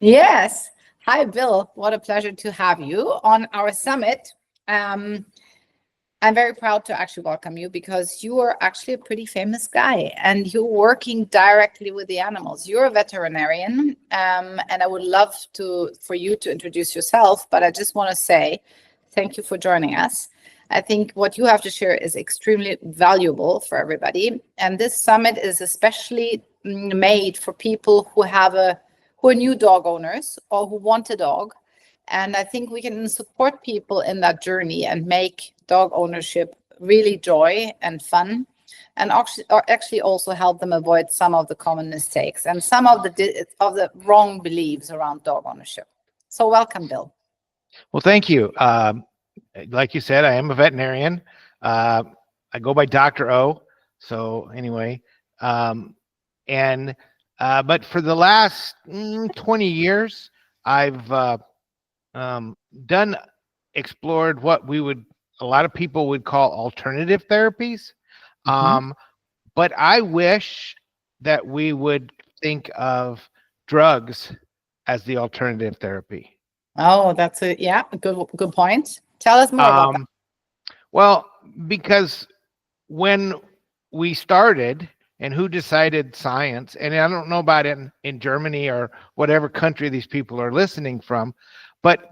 Yes. Hi, Bill. What a pleasure to have you on our summit. Um, I'm very proud to actually welcome you because you are actually a pretty famous guy and you're working directly with the animals. You're a veterinarian, and I would love for you to introduce yourself, but I just want to say thank you for joining us. I think what you have to share is extremely valuable for everybody. And this summit is especially made for people who are new dog owners or who want a dog. And I think we can support people in that journey and make dog ownership really joy and fun, and actually also help them avoid some of the common mistakes and some of the wrong beliefs around dog ownership. So welcome, Bill. Well, thank you. Like you said, I am a veterinarian. I go by Dr. O. So anyway, but for the last 20 years, I've explored what a lot of people would call alternative therapies. But I wish that we would think of drugs as the alternative therapy. Oh, that's a good point. Tell us more about that. Well, because when we started and who decided science, and I don't know about it in Germany or whatever country these people are listening from, but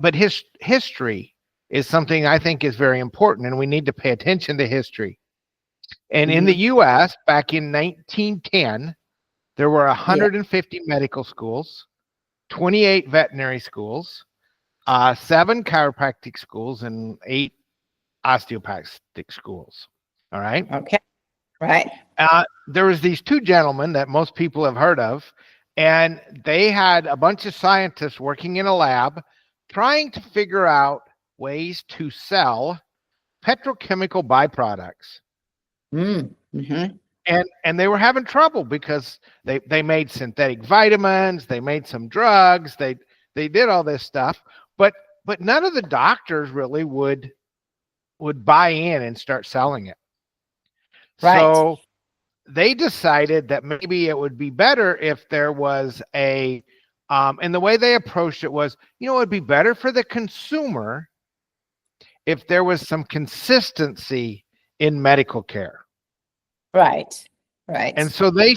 history is something I think is very important, and we need to pay attention to history. And in the U.S., back in 1910, there were 150 medical schools, 28 veterinary schools, 7 chiropractic schools, and 8 osteopathic schools. All right. Okay. Right. There was these 2 gentlemen that most people have heard of, and they had a bunch of scientists working in a lab trying to figure out ways to sell petrochemical byproducts. And they were having trouble because they made synthetic vitamins, they made some drugs, they did all this stuff, but none of the doctors really would buy in and start selling it. Right. So they decided that maybe it would be better if there was and the way they approached it was, it would be better for the consumer if there was some consistency in medical care. Right. And so they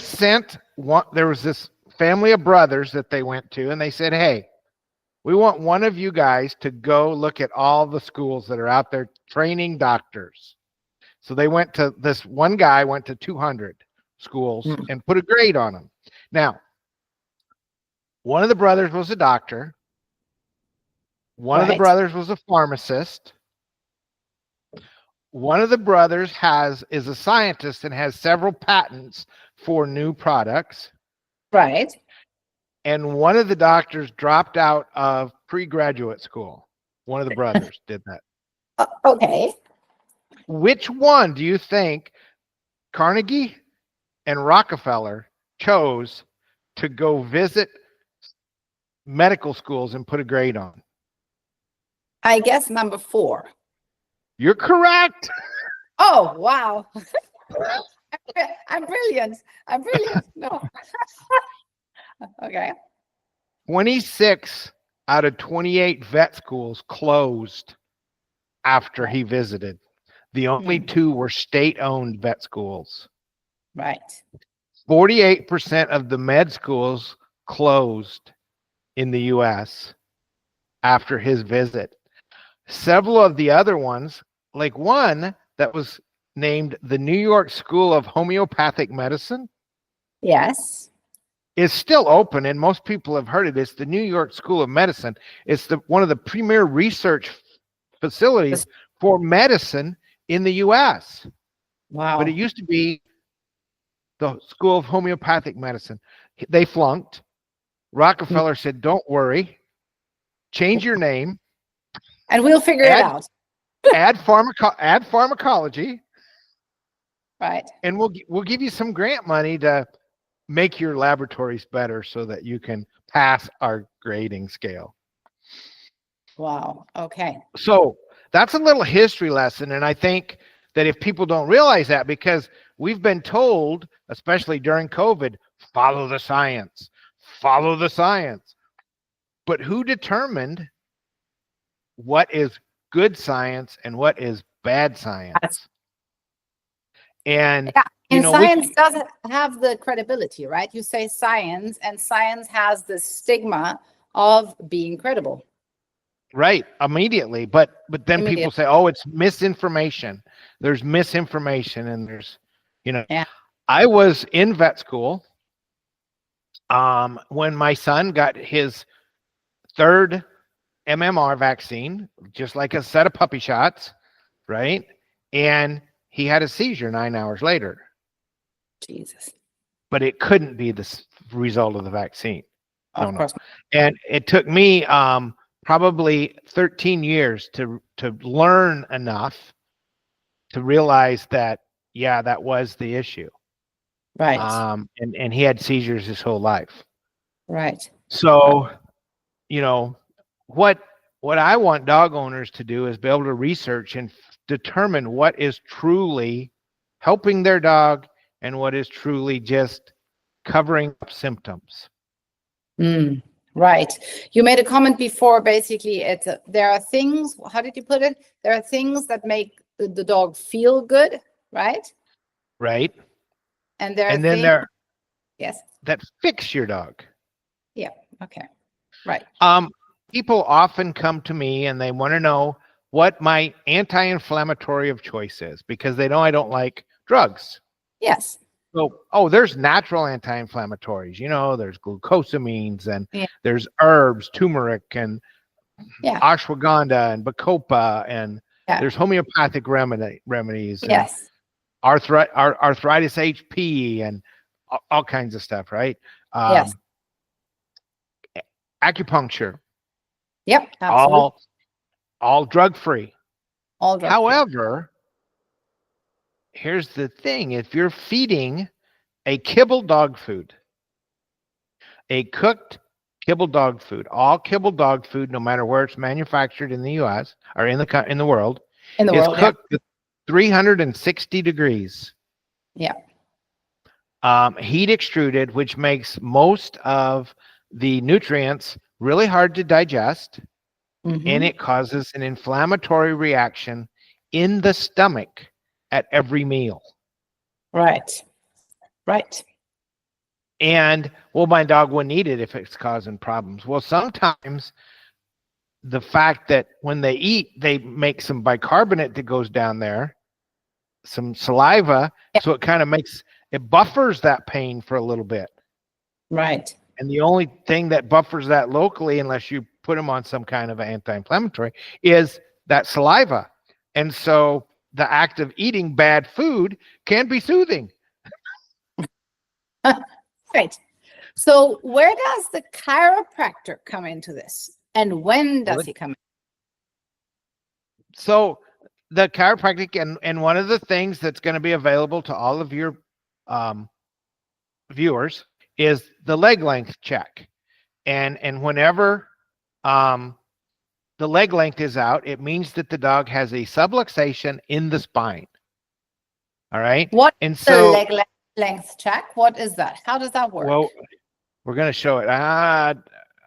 there was this family of brothers that they went to, and they said, hey, we want one of you guys to go look at all the schools that are out there training doctors. So this one guy went to 200 schools and put a grade on them. Now, one of the brothers was a doctor. One of the brothers was a pharmacist. One of the brothers is a scientist and has several patents for new products. Right. And one of the doctors dropped out of pre-graduate school. One of the brothers did that. Okay. Which one do you think Carnegie and Rockefeller chose to go visit medical schools and put a grade on? I guess number 4. You're correct. Oh, wow. I'm brilliant. No. Okay. 26 out of 28 vet schools closed after he visited. The only 2 were state-owned vet schools. Right. 48% of the med schools closed in the U.S. after his visit. Several of the other ones, like one that was named the New York School of Homeopathic Medicine. Yes. Is still open, and most people have heard it. It's the New York School of Medicine. It's one of the premier research facilities for medicine in the U.S. Wow. But it used to be the School of Homeopathic Medicine. They flunked. Rockefeller said, don't worry. Change your name. And we'll figure it out. add pharmacology. Right. And we'll give you some grant money to make your laboratories better so that you can pass our grading scale. Wow. Okay. So that's a little history lesson. And I think that if people don't realize that, because we've been told, especially during COVID, follow the science, follow the science. But who determined what is good science and what is bad science? And yeah, you and know, science doesn't have the credibility, right? You say science, and science has the stigma of being credible. right, immediately. But then Immediately. people say, oh, it's misinformation. There's misinformation, and there's, you know, Yeah. I was in vet school when my son got his third MMR vaccine, just like a set of puppy shots, right? And he had a seizure 9 hours later. Jesus. But it couldn't be the result of the vaccine. Of course. And it took me probably 13 years to learn enough to realize that, yeah, that was the issue. Right. And he had seizures his whole life. Right. So, you know, what I want dog owners to do is be able to research and determine what is truly helping their dog and what is truly just covering up symptoms. Right. You made a comment before. Basically, there are things. How did you put it? There are things that make the dog feel good, right? Right. And there are and then things. there Yes. that fix your dog. Yeah. Okay. Right. People often come to me and they want to know what my anti-inflammatory of choice is because they know I don't like drugs. Yes. So, there's natural anti-inflammatories. You know, there's glucosamines and Yeah. there's herbs, turmeric and Yeah. ashwagandha and bacopa, and Yeah. there's homeopathic remedies. Yes. Arthritis HP and all kinds of stuff, right? Yes. Acupuncture. Yep. Absolutely. All drug-free. All drug-free. However, here's the thing. If you're feeding a kibble dog food, a cooked kibble dog food, all kibble dog food, no matter where it's manufactured in the U.S. or in the world, is cooked at 360 degrees. Yeah. Heat extruded, which makes most of the nutrients really hard to digest, and it causes an inflammatory reaction in the stomach at every meal. Right. Right. And, well, my dog wouldn't eat it if it's causing problems. Well, sometimes the fact that when they eat, they make some bicarbonate that goes down there, some saliva, so it kind of buffers that pain for a little bit. Right. And the only thing that buffers that locally, unless you put them on some kind of anti-inflammatory, is that saliva. And so the act of eating bad food can be soothing. Right. So where does the chiropractor come into this? And when does he come in? So the chiropractic, and one of the things that's going to be available to all of your viewers is the leg length check. And whenever the leg length is out, it means that the dog has a subluxation in the spine. All right. What and is so the leg length check? What is that? How does that work? Well, we're going to show it. I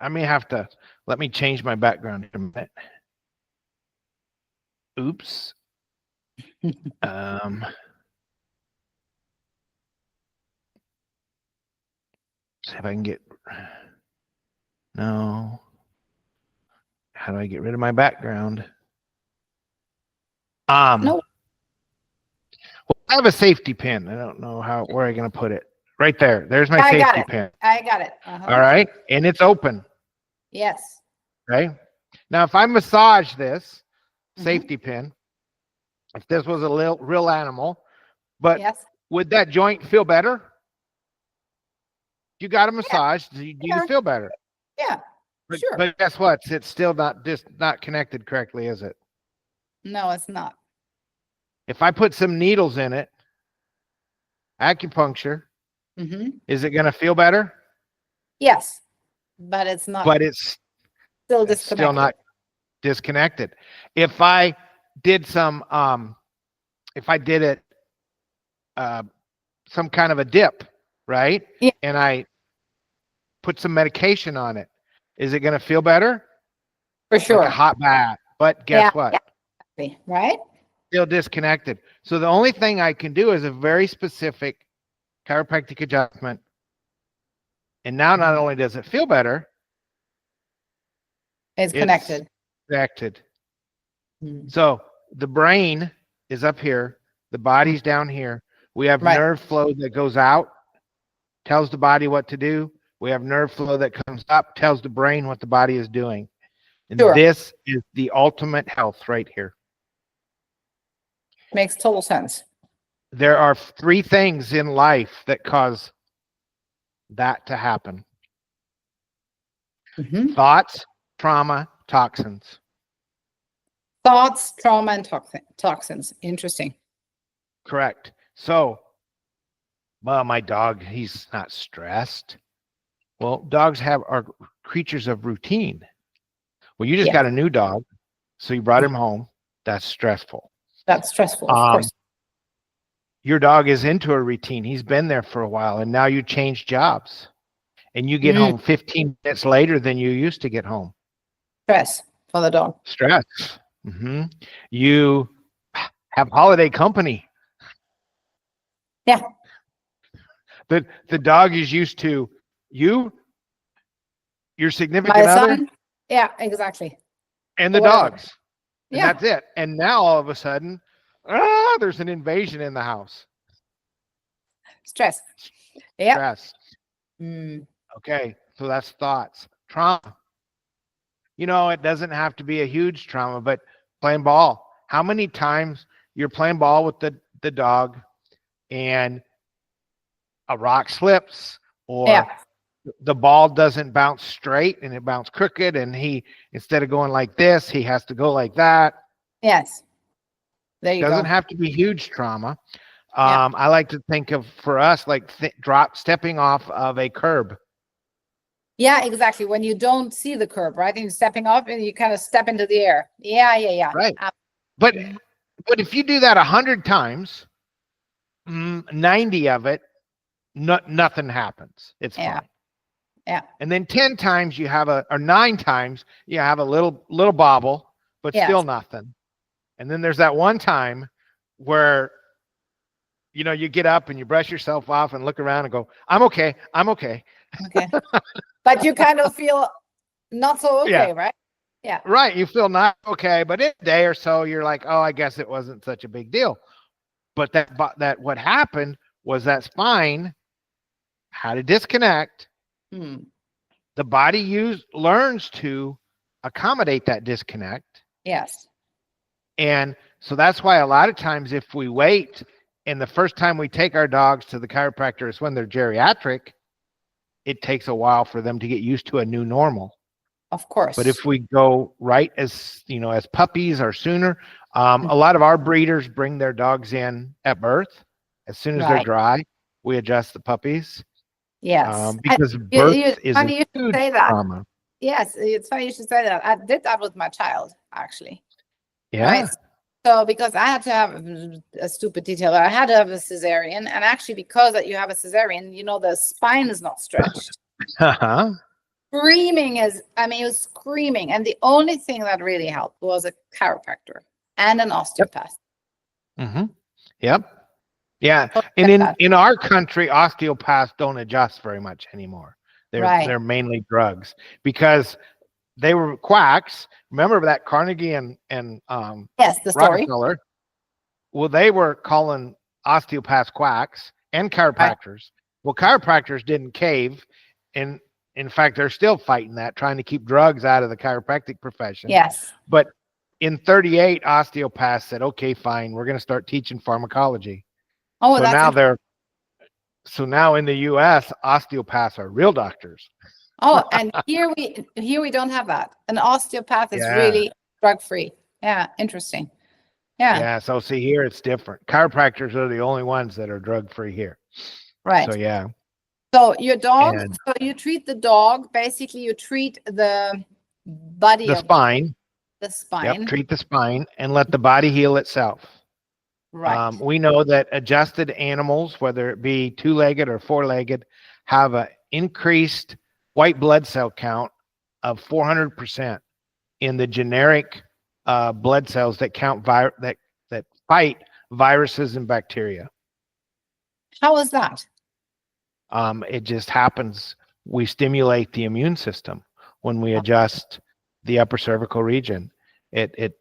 may have to let me change my background in a minute. Oops. See if I can get. No. How do I get rid of my background? No. Well, I have a safety pin. I don't know where I'm going to put it. Right there. There's my safety pin. I got it. All right. And it's open. Yes. Right. Now, if I massage this safety pin, if this was a real animal, but would that joint feel better? You got a massage. Do you feel better? Yeah. Sure. But guess what? It's still not connected correctly, is it? No, it's not. If I put some needles in it, acupuncture, is it going to feel better? Yes, but it's not. But it's still disconnected. Still not disconnected. If I did some some kind of a dip, right? Yeah. And I put some medication on it, Is it going to feel better? For sure. Like a hot bath. But guess what? Yeah, right? Still disconnected. So the only thing I can do is a very specific chiropractic adjustment. And now not only does it feel better, It's connected. Connected. So the brain is up here. The body's down here. We have nerve flow that goes out, tells the body what to do. We have nerve flow that comes up, tells the brain what the body is doing. And this is the ultimate health right here. Makes total sense. There are 3 things in life that cause that to happen. Thoughts, trauma, toxins. Thoughts, trauma, and toxins. Interesting. Correct. So, well, my dog, he's not stressed. Well, dogs are creatures of routine. Well, you just got a new dog, so you brought him home. That's stressful. That's stressful, of course. Your dog is into a routine. He's been there for a while, and now you change jobs. And you get home 15 minutes later than you used to get home. Stress for the dog. Stress. You have holiday company. Yeah. The dog is used to you, your significant other. Son? Yeah, exactly. And the dogs. And that's it. And now all of a sudden, there's an invasion in the house. Stress. Yeah. Stress. Okay, so that's thoughts. Trauma. You know, it doesn't have to be a huge trauma, but playing ball. How many times you're playing ball with the dog and a rock slips, or the ball doesn't bounce straight and it bounces crooked, and he, instead of going like this, he has to go like that. Yes. There you go. Doesn't have to be huge trauma. I like to think of, for us, like stepping off of a curb. Yeah, exactly. When you don't see the curb, right? And you're stepping off and you kind of step into the air. Yeah. Right. But if you do that 100 times, 90 of it, nothing happens. It's fine. Yeah. And then 10 times you have or 9 times you have a little bobble, but still nothing. And then there's that one time where, you know, you get up and you brush yourself off and look around and go, I'm okay. Okay. But you kind of feel not so okay, right? Yeah. Right. You feel not okay, but in a day or so, you're like, oh, I guess it wasn't such a big deal. But that what happened was that spine had to disconnect. The body learns to accommodate that disconnect. Yes. And so that's why a lot of times if we wait, and the first time we take our dogs to the chiropractor is when they're geriatric, it takes a while for them to get used to a new normal. Of course. But if we go right as puppies or sooner, a lot of our breeders bring their dogs in at birth. As soon as they're dry, we adjust the puppies. Yes. Because birth is a huge trauma. Yes, it's funny you should say that. I did that with my child, actually. Yeah. Right? So because I had to have a stupid detail, I had to have a cesarean, and actually because that you have a cesarean, you know, the spine is not stretched. Screaming he was screaming, and the only thing that really helped was a chiropractor and an osteopath. Yep. Yeah. And in our country, osteopaths don't adjust very much anymore. They're mainly drugs, because they were quacks. Remember that Carnegie and yes, the story. Rockefeller? Well, they were calling osteopaths quacks and chiropractors. Well, chiropractors didn't cave, and in fact, they're still fighting that, trying to keep drugs out of the chiropractic profession. Yes. But in 1938, osteopaths said, "Okay, fine, we're going to start teaching pharmacology." Oh, so now in the U.S., osteopaths are real doctors. Oh, and here we don't have that. An osteopath is really drug-free. Yeah, interesting. Yeah. So see, here it's different. Chiropractors are the only ones that are drug-free here. Right. So yeah. So your dog. So you treat the dog. Basically, you treat the body. The spine. The spine. Yep. Treat the spine and let the body heal itself. Right. We know that adjusted animals, whether it be 2-legged or 4-legged, have an increased white blood cell count of 400% in the generic blood cells that count that fight viruses and bacteria. How is that? It just happens. We stimulate the immune system when we adjust the upper cervical region. It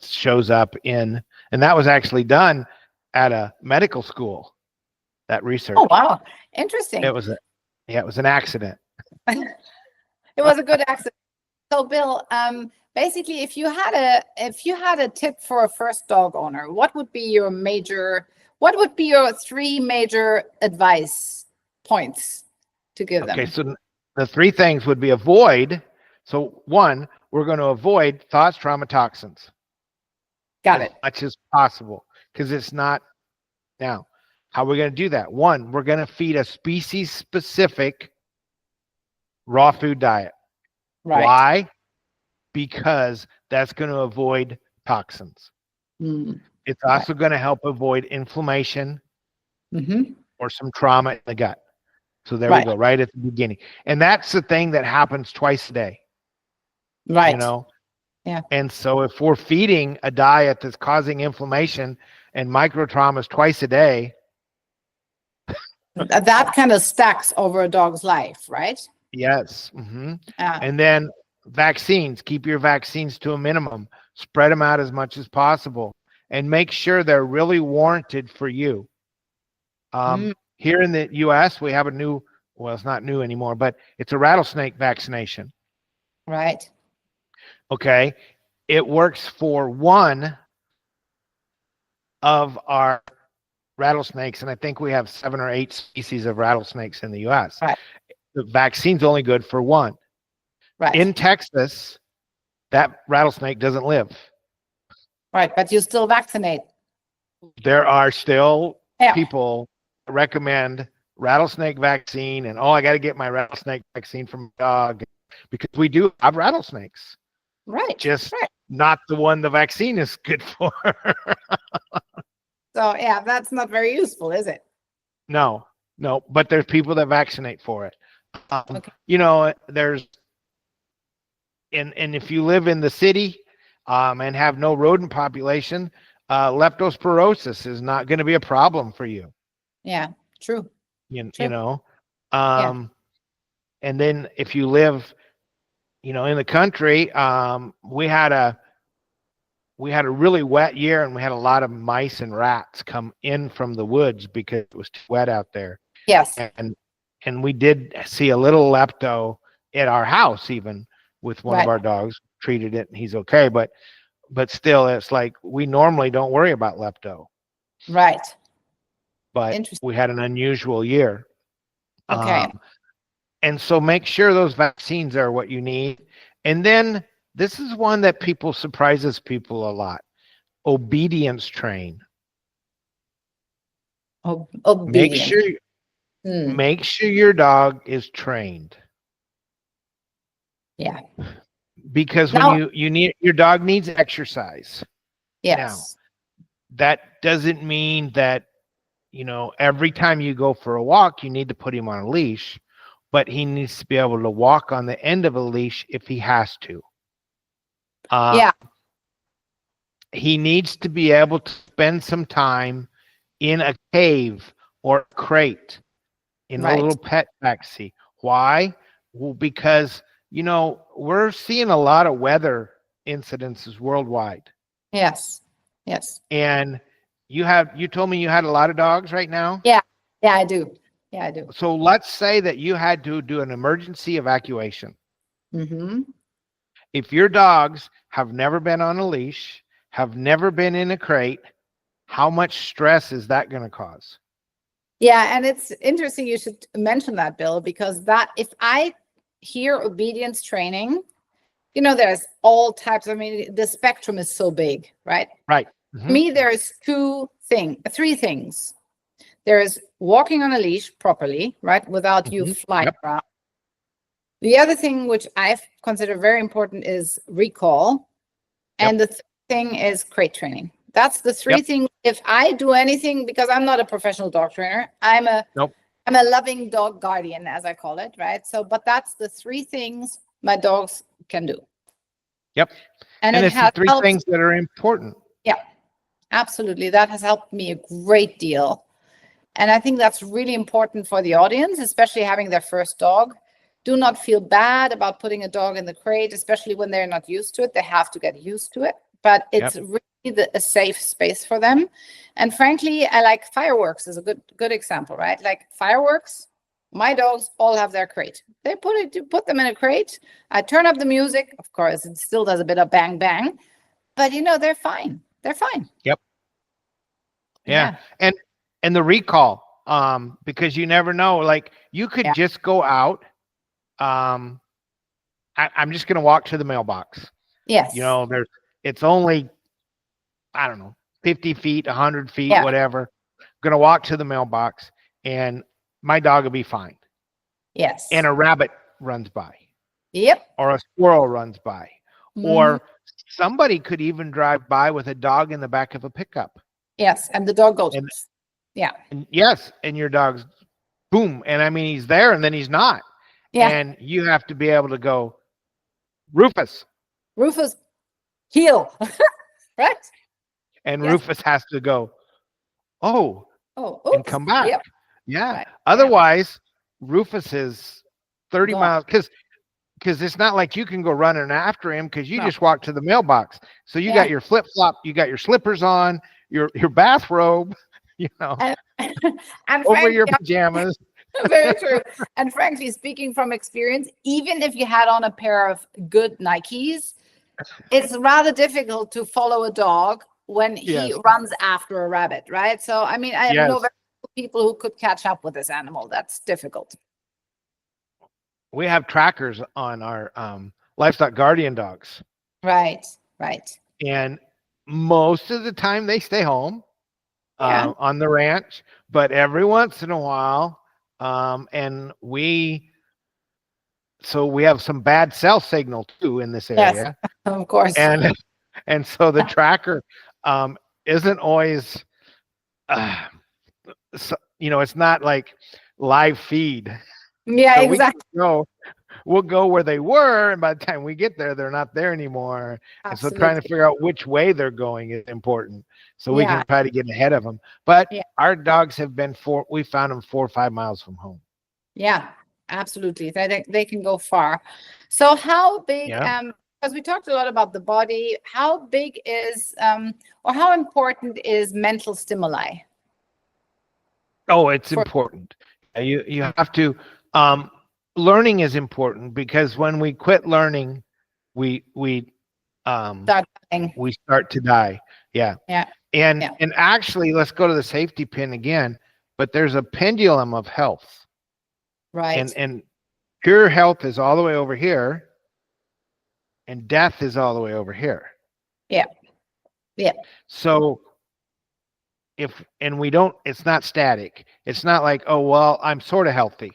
shows up in, and that was actually done at a medical school. That research. Oh wow, interesting. It was an accident. It was a good accident. So Bill, basically, if you had a tip for a first dog owner, what would be your three major advice points to give them? Okay, so the three things would be avoid. So one, we're going to avoid thoughts, trauma, toxins. Got it. As much as possible, because it's not. Now, how are we going to do that? One, we're going to feed a species-specific raw food diet. Right. Why? Because that's going to avoid toxins. It's also going to help avoid inflammation or some trauma in the gut. So there we go, right at the beginning. And that's the thing that happens twice a day. Right. You know? Yeah. And so if we're feeding a diet that's causing inflammation and micro traumas twice a day, that kind of stacks over a dog's life, right? yes. And then vaccines, keep your vaccines to a minimum, spread them out as much as possible, and make sure they're really warranted for you. Here in the US, we have a new, well, it's not new anymore, but it's a rattlesnake vaccination. Right. Okay. It works for one of our rattlesnakes, and I think we have 7 or 8 species of rattlesnakes in the US. Right. The vaccine's only good for one. Right. In Texas, that rattlesnake doesn't live. Right, but you still vaccinate. There are still people recommend rattlesnake vaccine, and I got to get my rattlesnake vaccine from my dog, because we do have rattlesnakes. Right. Just not the one the vaccine is good for. So yeah, that's not very useful, is it? No, but there's people that vaccinate for it. You know, there's, and if you live in the city and have no rodent population, leptospirosis is not going to be a problem for you. Yeah, true. You know, and then if you live, you know, in the country, we had a really wet year, and we had a lot of mice and rats come in from the woods because it was too wet out there. Yes. And we did see a little lepto at our house, even with one of our dogs. Treated it, and he's okay. But still, it's like we normally don't worry about lepto. Right. But we had an unusual year. Okay. And so make sure those vaccines are what you need. And then this is one that surprises people a lot. Obedience train. Obedience. Make sure your dog is trained. Yeah. Because when you need, your dog needs exercise. Yes. Now, that doesn't mean that, you know, every time you go for a walk, you need to put him on a leash, but he needs to be able to walk on the end of a leash if he has to. He needs to be able to spend some time in a cave or a crate in a little pet backseat. Why? Well, because, you know, we're seeing a lot of weather incidences worldwide. Yes. Yes. And you told me you had a lot of dogs right now? Yeah. Yeah, I do. Yeah, I do. So let's say that you had to do an emergency evacuation. If your dogs have never been on a leash, have never been in a crate, how much stress is that going to cause? Yeah, and it's interesting you should mention that, Bill, because if I hear obedience training, you know, there's all types. I mean, the spectrum is so big, right? Right. For me, there's three things. There's walking on a leash properly, right, without you flying around. The other thing, which I consider very important, is recall. And the thing is crate training. That's the three things. If I do anything, because I'm not a professional dog trainer, I'm a loving dog guardian, as I call it, right? So, but that's the three things my dogs can do. Yep. And it it's the has three helped. things that are important. Yeah, absolutely. That has helped me a great deal. And I think that's really important for the audience, especially having their first dog. Do not feel bad about putting a dog in the crate, especially when they're not used to it. They have to get used to it, but it's really a safe space for them. And frankly, I like fireworks is a good example, right? Like fireworks, my dogs all have their crate. They put them in a crate. I turn up the music. Of course, it still does a bit of bang bang, but they're fine. They're fine. Yep. Yeah. And the recall, because you never know, like you could just go out. I'm just going to walk to the mailbox. Yes. It's only, I don't know, 50 feet, 100 feet, whatever. I'm going to walk to the mailbox and my dog will be fine. Yes. And a rabbit runs by. Yep. Or a squirrel runs by. Or somebody could even drive by with a dog in the back of a pickup. Yes. And the dog goes. And yes. And your dog's boom. And I mean, he's there and then he's not. Yeah. And you have to be able to go, Rufus, heel. Right? And Rufus has to go, and come back. Yep. Yeah. Right. Otherwise, Rufus is 30 miles because it's not like you can go running after him because you just walk to the mailbox. So you got your flip flop, you got your slippers on, your bathrobe, and over your pajamas. Very true. And frankly, speaking from experience, even if you had on a pair of good Nikes, it's rather difficult to follow a dog when he runs after a rabbit, right? So, I mean, I know very few people who could catch up with this animal. That's difficult. We have trackers on our livestock guardian dogs. Right. And most of the time they stay home on the ranch, but every once in a while, and we have some bad cell signal too in this area. Yes, of course. And so the tracker isn't always, it's not like live feed. Yeah, so exactly. We'll go where they were, and by the time we get there, they're not there anymore. Absolutely. And so trying to figure out which way they're going is important, so we can try to get ahead of them. But our dogs have been we found them 4 or 5 miles from home. Yeah, absolutely. They can go far. So how big? Because we talked a lot about the body. How big is or how important is mental stimuli? Oh, it's important. You have to. Learning is important because when we quit learning, we start to die. Yeah. And actually, let's go to the safety pin again. But there's a pendulum of health. Right. And pure health is all the way over here, and death is all the way over here. Yeah. So it's not static. It's not like, oh well, I'm sort of healthy.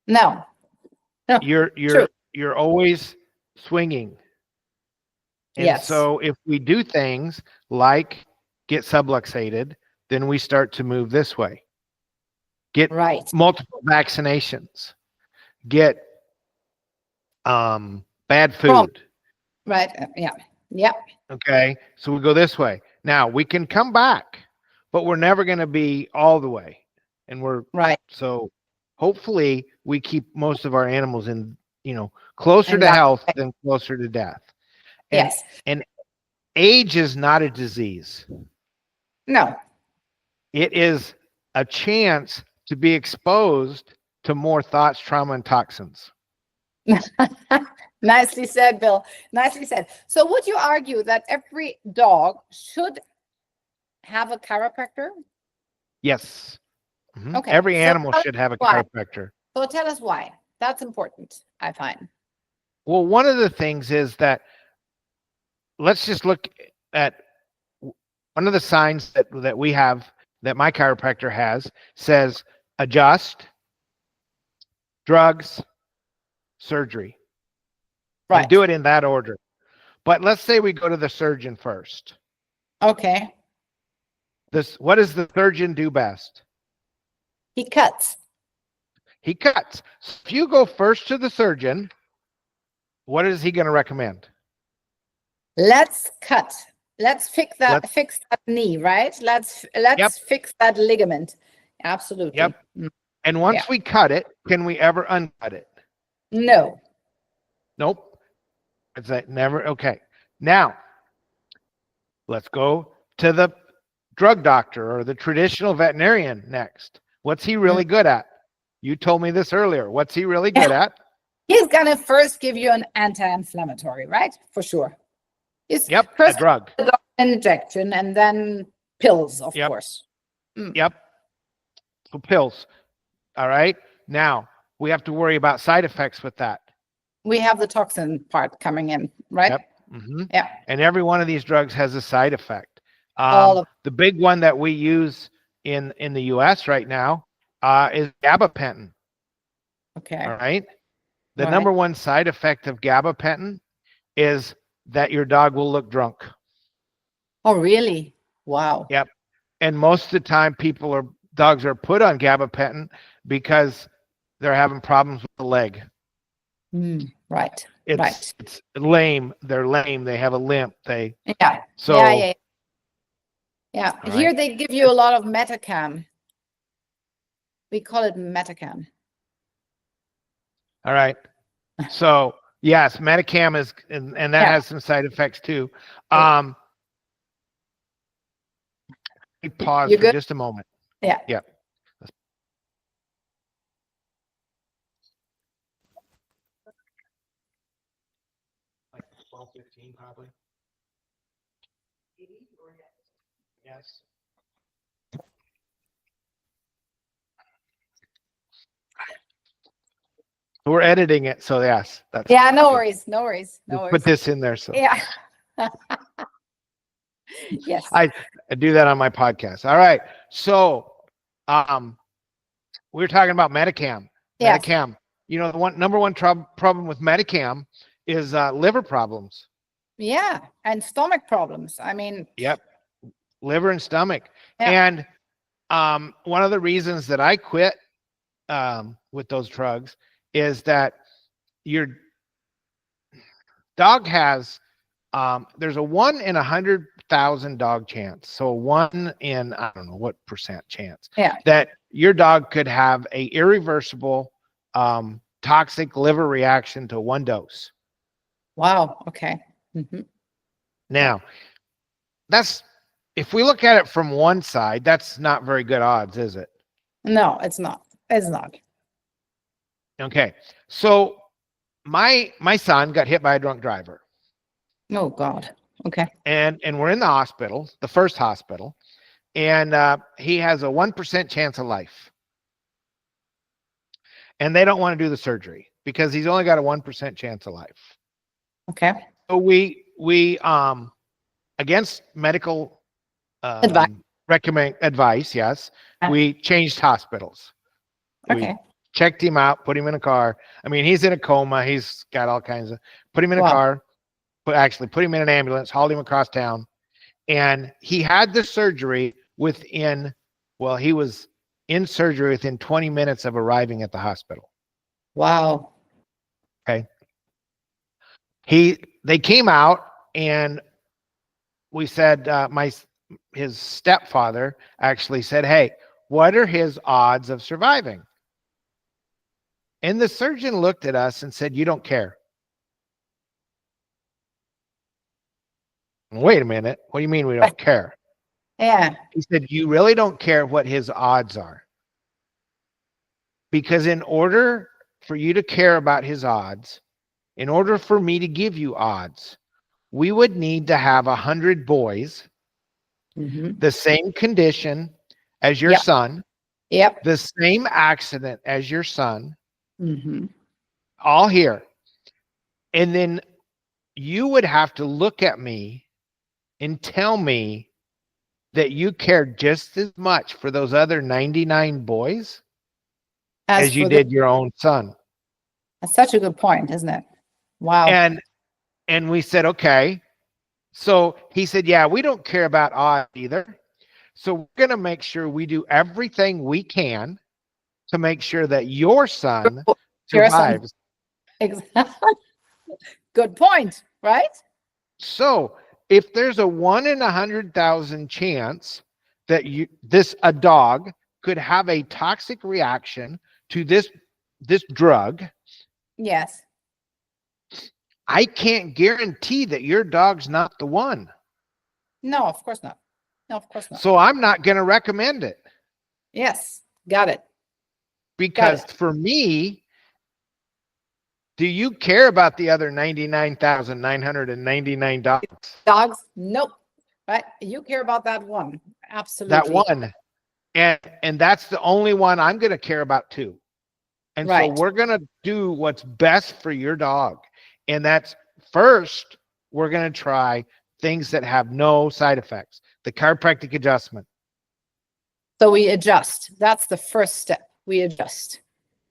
No. You're always swinging. And so if we do things like get subluxated, then we start to move this way. Get multiple vaccinations. Get bad food. Right. Yeah. Okay. So we go this way. Now we can come back, but we're never going to be all the way. And we're so hopefully we keep most of our animals in, closer to health than closer to death. And age is not a disease. No. It is a chance to be exposed to more thoughts, trauma, and toxins. Nicely said, Bill. Nicely said. So would you argue that every dog should have a chiropractor? Yes. Mm-hmm. Okay. Every animal should have a chiropractor. So tell us why. That's important, I find. Well, one of the things is that let's just look at one of the signs that we have, that my chiropractor has, says adjust, drugs, surgery. Right. And do it in that order. But let's say we go to the surgeon first. Okay. What does the surgeon do best? He cuts. So if you go first to the surgeon, What is he going to recommend? Let's cut. Let's fix that Let's- fix that knee, right? Let's Yep. fix that ligament. Absolutely. Yep. And once Yeah. we cut it, can we ever uncut it? No. Nope. It's like never. Okay. Now, let's go to the drug doctor or the traditional veterinarian next. What's he really good at? You told me this earlier. What's he really good at? He's gonna first give you an anti-inflammatory, right? For sure. He's Yep, a first drug. injection and then pills, of Yep. course. Yep. So pills. All right. Now we have to worry about side effects with that. We have the toxin part coming in, right? Yep. Mm-hmm. Yeah. And every one of these drugs has a side effect. All of The big one that we use in the U.S. right now is gabapentin. okay. All right. The All number one side effect of gabapentin is that your dog will look drunk. Oh, really? Wow. Yep. And most of the time, dogs are put on gabapentin because they're having problems with the leg. Right. It's lame. They're lame. They have a limp. Yeah. So Yeah. All Here right. they give you a lot of Metacam. We call it Metacam. All right. So yes, Metacam is, and that has some side effects too. Pause You for good? just a moment. Yeah. Yep. Like 12, 15 probably. Yes. We're editing it, so yes. That's Yeah, no good. worries. No worries. No We'll worries. put this in there. So Yeah. Yes. I do that on my podcast. All right. So we were talking about Metacam. Yes. Metacam. You know, the number one problem with Metacam is liver problems. Yeah. And stomach problems. I mean, Yep. Liver and stomach. Yeah. And one of the reasons that I quit with those drugs is that your dog has there's a 1 in 100,000 dog chance. So 1 in, I don't know what percent chance that your dog could have a irreversible toxic liver reaction to one dose. wow. Okay. Now, if we look at it from one side, that's not very good odds, is it? No, it's not. It's not. Okay. So my son got hit by a drunk driver. Oh God. Okay. And we're in the hospital, the first hospital, and he has a 1% chance of life. And they don't want to do the surgery because he's only got a 1% chance of life. Okay. So we against medical advice, yes, we changed hospitals. Okay. We checked him out, put him in a car. I mean, he's in a coma. He's got all kinds of, put him in a car, put him in an ambulance, hauled him across town. And he had the surgery he was in surgery within 20 minutes of arriving at the hospital. Wow. Okay. They came out and we said, his stepfather actually said, "Hey, what are his odds of surviving?" And the surgeon looked at us and said, "You don't care." Wait a minute. What do you mean we don't care? Yeah. He said, "You really don't care what his odds are. Because in order for you to care about his odds, in order for me to give you odds, we would need to have 100 boys, the same condition as your son, the same accident as your son, all here. And then you would have to look at me and tell me that you cared just as much for those other 99 boys as you did your own son." That's such a good point, isn't it? Wow. And we said, okay. So he said, "Yeah, we don't care about odds either. So we're going to make sure we do everything we can to make sure that your son survives." Exactly. Good point, right? So if there's a 1 in 100,000 chance that a dog could have a toxic reaction to this drug, Yes. I can't guarantee that your dog's not the one. No, of course not. No, of course not. So I'm not going to recommend it. Yes, got it. Because for me, do you care about the other 99,999 dogs? Dogs? Nope. Right? You care about that one. Absolutely. That one. And that's the only one I'm going to care about too. And so we're going to do what's best for your dog. And that's first, we're going to try things that have no side effects. The chiropractic adjustment. So we adjust. That's the first step. We adjust.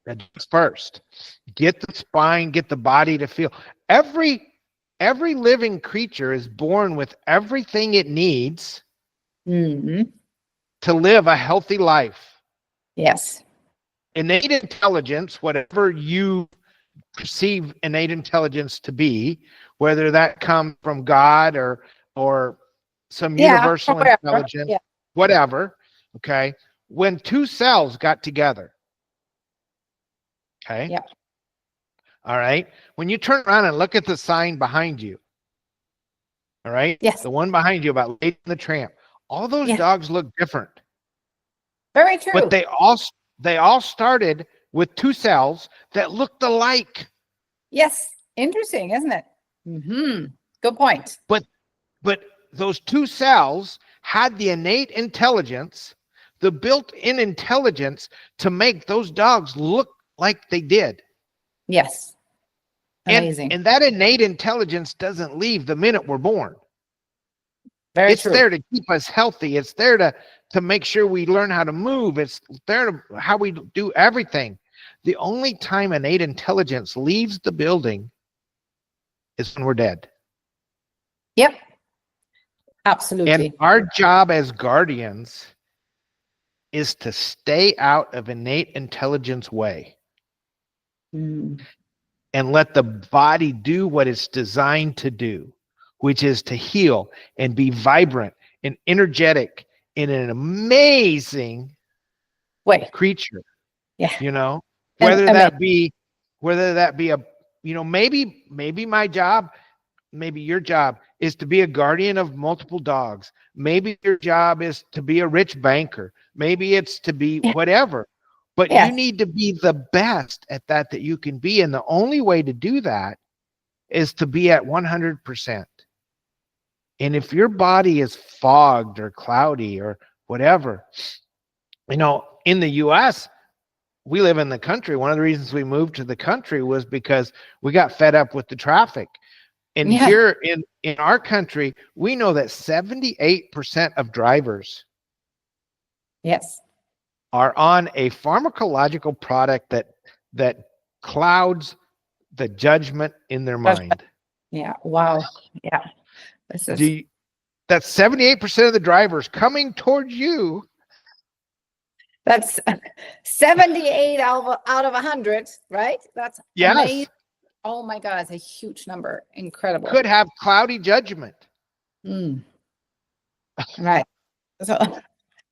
That's first. Get the spine, get the body to feel. Every living creature is born with everything it needs to live a healthy life. Yes. Innate intelligence, whatever you perceive innate intelligence to be, whether that comes from God or some universal intelligence, whatever. Okay. When two cells got together. Okay. Yep. All right. When you turn around and look at the sign behind you. All right. Yes. The one behind you about Lady and the Tramp. All those dogs look different. Very true. But they all started with two cells that looked alike. Yes. Interesting, isn't it? Good point. But those two cells had the innate intelligence, the built-in intelligence to make those dogs look like they did. Yes. Amazing. And that innate intelligence doesn't leave the minute we're born. It's there to keep us healthy. It's there to make sure we learn how to move. It's there to how we do everything. The only time innate intelligence leaves the building is when we're dead. Yep. Absolutely. And our job as guardians is to stay out of innate intelligence way. And let the body do what it's designed to do, which is to heal and be vibrant and energetic in an amazing creature. Yeah. You know, whether that be a, you know, maybe my job, maybe your job is to be a guardian of multiple dogs. Maybe your job is to be a rich banker. Maybe it's to be whatever. But you need to be the best at that you can be. And the only way to do that is to be at 100%. And if your body is fogged or cloudy or whatever, you know, in the US, we live in the country. One of the reasons we moved to the country was because we got fed up with the traffic. And here in our country, we know that 78% of drivers are on a pharmacological product that clouds the judgment in their mind. Yeah. Wow. Yeah. That's 78% of the drivers coming towards you. That's 78 out of 100, right? That's amazing. Oh my God, it's a huge number. Incredible. Could have cloudy judgment. Right. So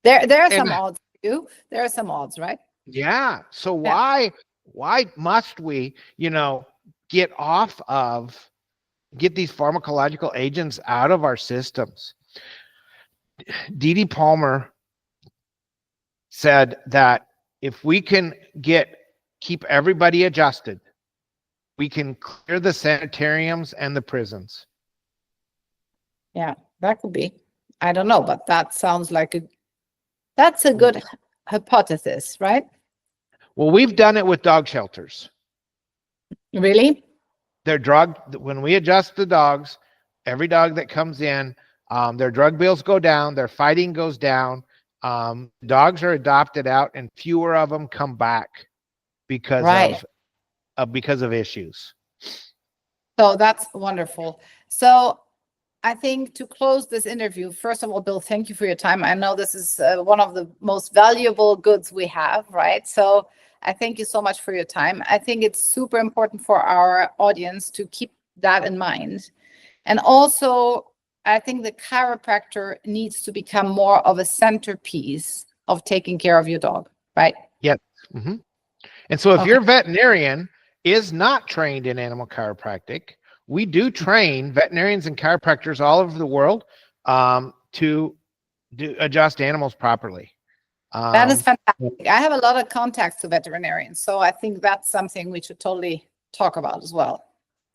there are some odds too. There are some odds, right? Yeah. So why must we, you know, get these pharmacological agents out of our systems? Dee Palmer said that if we can keep everybody adjusted, we can clear the sanitariums and the prisons. Yeah, that could be. I don't know, but that sounds like that's a good hypothesis, right? Well, we've done it with dog shelters. Really? They're drugged. When we adjust the dogs, every dog that comes in, their drug bills go down, their fighting goes down. Dogs are adopted out, and fewer of them come back because of issues. So that's wonderful. So I think to close this interview, first of all, Bill, thank you for your time. I know this is one of the most valuable goods we have, right? So I thank you so much for your time. I think it's super important for our audience to keep that in mind. And also, I think the chiropractor needs to become more of a centerpiece of taking care of your dog, right? Yes. And so if your veterinarian is not trained in animal chiropractic, we do train veterinarians and chiropractors all over the world to adjust animals properly. That is fantastic. I have a lot of contacts to veterinarians, so I think that's something we should totally talk about as well.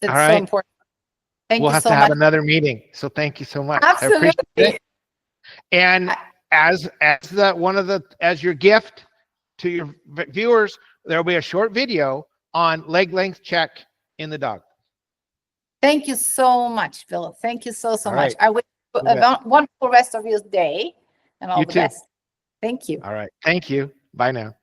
It's all right. so important. Thank we'll you have so to much. have another meeting. So thank you so much. Absolutely. I appreciate it. And as your gift to your viewers, there'll be a short video on leg length check in the dog. Thank you so much, Bill. Thank you so much. Right. I wish you a wonderful rest of your day and all You the too. best. Thank you. All right. Thank you. Bye now.